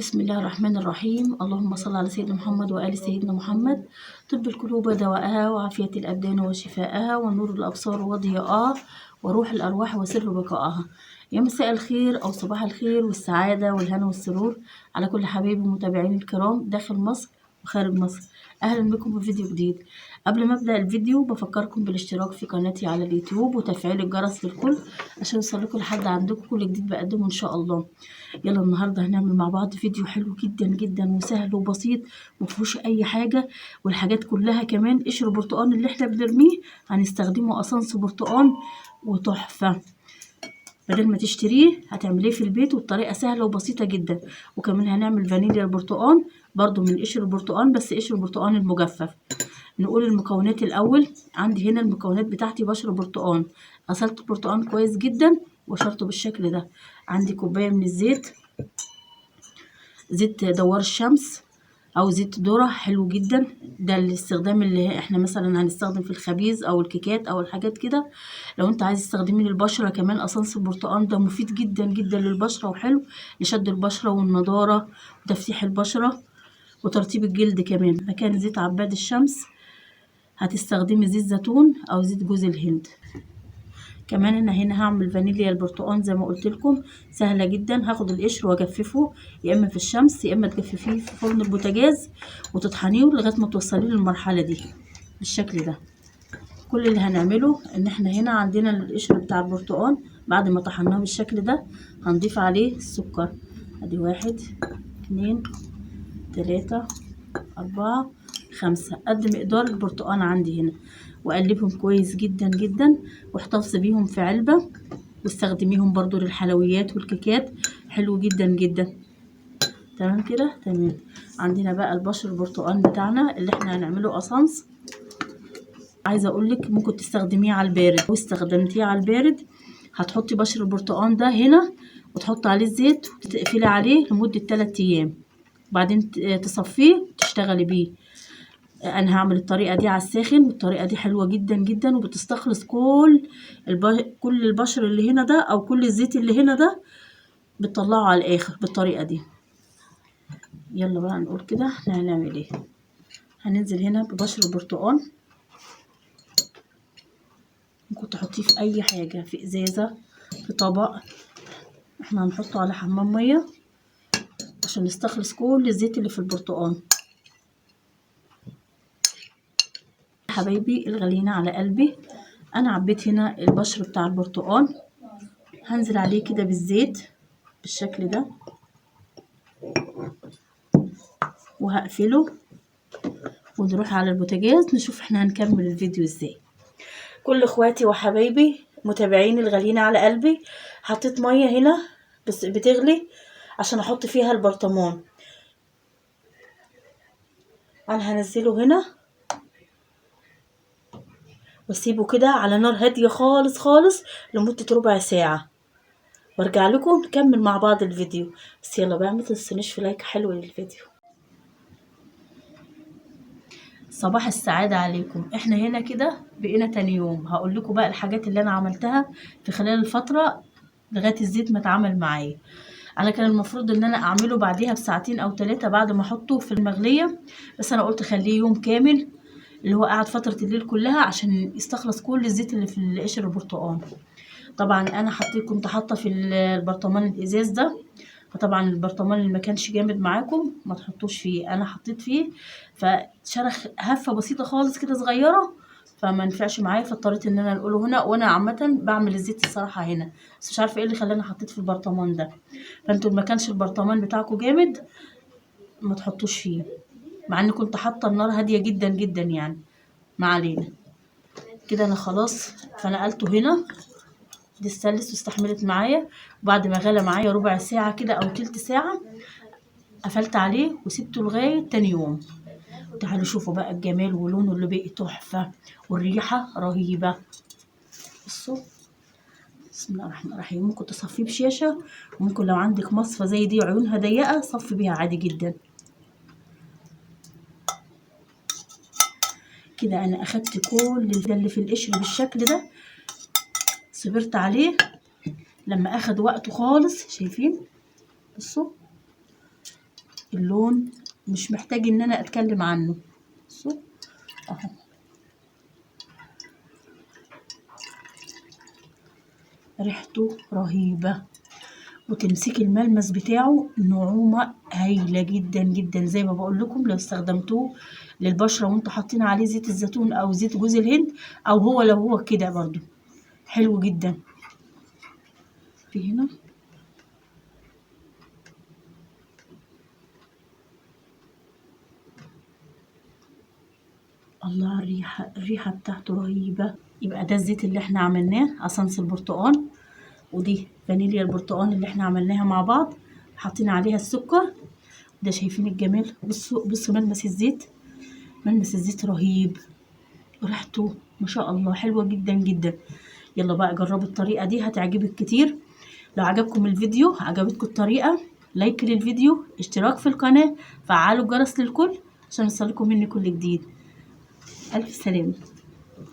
بسم الله الرحمن الرحيم. اللهم صل على سيدنا محمد وآل سيدنا محمد. طب القلوب دواءها، وعافية الأبدان وشفاءها، ونور الأبصار وضياءها، وروح الأرواح وسر بقائها. يا مساء الخير أو صباح الخير والسعادة والهنا والسرور على كل حبايبي المتابعين الكرام داخل مصر وخارج مصر. أهلا بكم في فيديو جديد. قبل ما أبدأ الفيديو بفكركم بالاشتراك في قناتي على اليوتيوب وتفعيل الجرس للكل عشان يوصلكوا لحد عندكم كل جديد بقدمه إن شاء الله. يلا النهارده هنعمل مع بعض فيديو حلو جدا جدا وسهل وبسيط ومفيهوش اي حاجه، والحاجات كلها كمان قشر البرتقال اللي احنا بنرميه هنستخدمه اسانس برتقال وتحفه. بدل ما تشتريه هتعمليه في البيت والطريقه سهله وبسيطه جدا. وكمان هنعمل فانيليا البرتقال برضو من قشر البرتقال، بس قشر البرتقال المجفف. نقول المكونات الاول. عندي هنا المكونات بتاعتي: بشر برتقال، غسلت البرتقال كويس جدا وشرته بالشكل ده. عندي كوبايه من الزيت، زيت دوار الشمس او زيت ذرة، حلو جدا. ده الاستخدام اللي احنا مثلا هنستخدم في الخبيز او الكيكات او الحاجات كده. لو انت عايز تستخدميه للبشره كمان اسانس البرتقال ده مفيد جدا جدا للبشره، وحلو لشد البشره والنضاره وتفتيح البشره وترطيب الجلد. كمان مكان زيت عباد الشمس هتستخدمي زيت زيتون او زيت جوز الهند. كمان انا هنا هعمل فانيليا البرتقال زي ما قلت لكم، سهله جدا. هاخد القشر واجففه يا اما في الشمس يا اما تجففيه في فرن البوتاجاز وتطحنيه لغايه ما توصليه للمرحله دي بالشكل ده. كل اللي هنعمله ان احنا هنا عندنا القشر بتاع البرتقال بعد ما طحناه بالشكل ده هنضيف عليه السكر. ادي 1 2 3 4 5 قد مقدار البرتقال عندي هنا، واقلبهم كويس جدا جدا واحتفظي بيهم في علبة واستخدميهم برضو للحلويات والكيكات، حلو جدا جدا. تمام كده تمام. عندنا بقى البشر البرتقال بتاعنا اللي احنا هنعمله اسانس. عايزه اقولك ممكن تستخدميه على البارد، لو استخدمتيه على البارد هتحطي بشر البرتقال ده هنا وتحطي عليه الزيت وتقفلي عليه لمدة 3 ايام، بعدين تصفيه تشتغلي بيه. انا هعمل الطريقه دي على الساخن، والطريقه دي حلوه جدا جدا وبتستخلص كل البشر اللي هنا ده او كل الزيت اللي هنا ده بتطلعه على الاخر بالطريقه دي. يلا بقى نقول كده احنا هنعمل ايه. هننزل هنا ببشر البرتقال، ممكن تحطيه في اي حاجه، في ازازه في طبق. احنا هنحطه على حمام ميه عشان نستخلص كل الزيت اللي في البرتقال. حبايبي الغاليين على قلبي، انا عبيت هنا البشر بتاع البرتقال، هنزل عليه كده بالزيت بالشكل ده وهقفله ونروح على البوتاجاز نشوف احنا هنكمل الفيديو ازاي. كل اخواتي وحبايبي متابعين الغاليين على قلبي، حطيت ميه هنا بس بتغلي عشان احط فيها البرطمان. انا هنزله هنا واسيبه كده على نار هاديه خالص خالص لمده ربع ساعه، وارجع لكم نكمل مع بعض الفيديو. بس يلا بقى ما تنسونيش في لايك حلو للفيديو. صباح السعادة عليكم. احنا هنا كده بقينا تاني يوم. هقول لكم بقى الحاجات اللي انا عملتها في خلال الفترة لغاية الزيت ما اتعمل معايا. انا كان المفروض ان انا اعمله بعديها بساعتين او 3 بعد ما احطه في المغلية، بس انا قلت خليه يوم كامل اللي هو قاعد فترة الليل كلها عشان يستخلص كل الزيت اللي في قشر البرتقال. طبعا انا كنت حاطة في البرطمان الازاز ده، فطبعا البرطمان اللي ما كانش جامد معاكم ما تحطوش فيه، انا حطيت فيه فشرخ هفه بسيطه خالص كده صغيره فما نفعش معايا، فاضطريت ان انا انقله هنا. وانا عامه بعمل الزيت الصراحه هنا، بس مش عارفه ايه اللي خلاني حطيت في البرطمان ده. فانتوا ما كانش البرطمان بتاعكم جامد ما تحطوش فيه، مع ان كنت حاطه النار هاديه جدا جدا يعني. ما علينا كده. انا خلاص فنقلته هنا، دي استلت واستحملت معايا. وبعد ما غلى معايا ربع ساعه كده او تلت ساعه قفلت عليه وسبته لغايه تاني يوم. تعالوا شوفوا بقى الجمال ولونه اللي بقي تحفه والريحه رهيبه. بصوا بسم الله الرحمن الرحيم. ممكن تصفيه بشاشه، وممكن لو عندك مصفى زي دي عيونها ضيقه صفي بيها عادي جدا. كده انا اخدت كل اللي في القشر بالشكل ده، صبرت عليه لما اخد وقته خالص. شايفين؟ بصوا اللون مش محتاج ان انا اتكلم عنه. بصوا اهو، ريحته رهيبة، وتمسكي الملمس بتاعه نعومة هايلة جدا جدا. زي ما بقول لكم لو استخدمتوه للبشرة وانتوا حاطين عليه زيت الزيتون او زيت جوز الهند، او هو لو هو كده برضو حلو جدا. في هنا الله، الريحة بتاعته رهيبة. يبقى ده الزيت اللي احنا عملناه اسانس البرتقال، ودي فانيليا البرتقال اللي احنا عملناها مع بعض، حاطين عليها السكر. ده شايفين الجمال؟ بصوا بصوا ملمس الزيت، ملمس الزيت رهيب، ريحته ما شاء الله حلوة جدا جدا. يلا بقى جربوا الطريقة دي هتعجبك كتير. لو عجبكم الفيديو، عجبتكم الطريقة، لايك للفيديو، اشتراك في القناة، فعلوا الجرس للكل عشان يوصلكم مني كل جديد. ألف سلامة.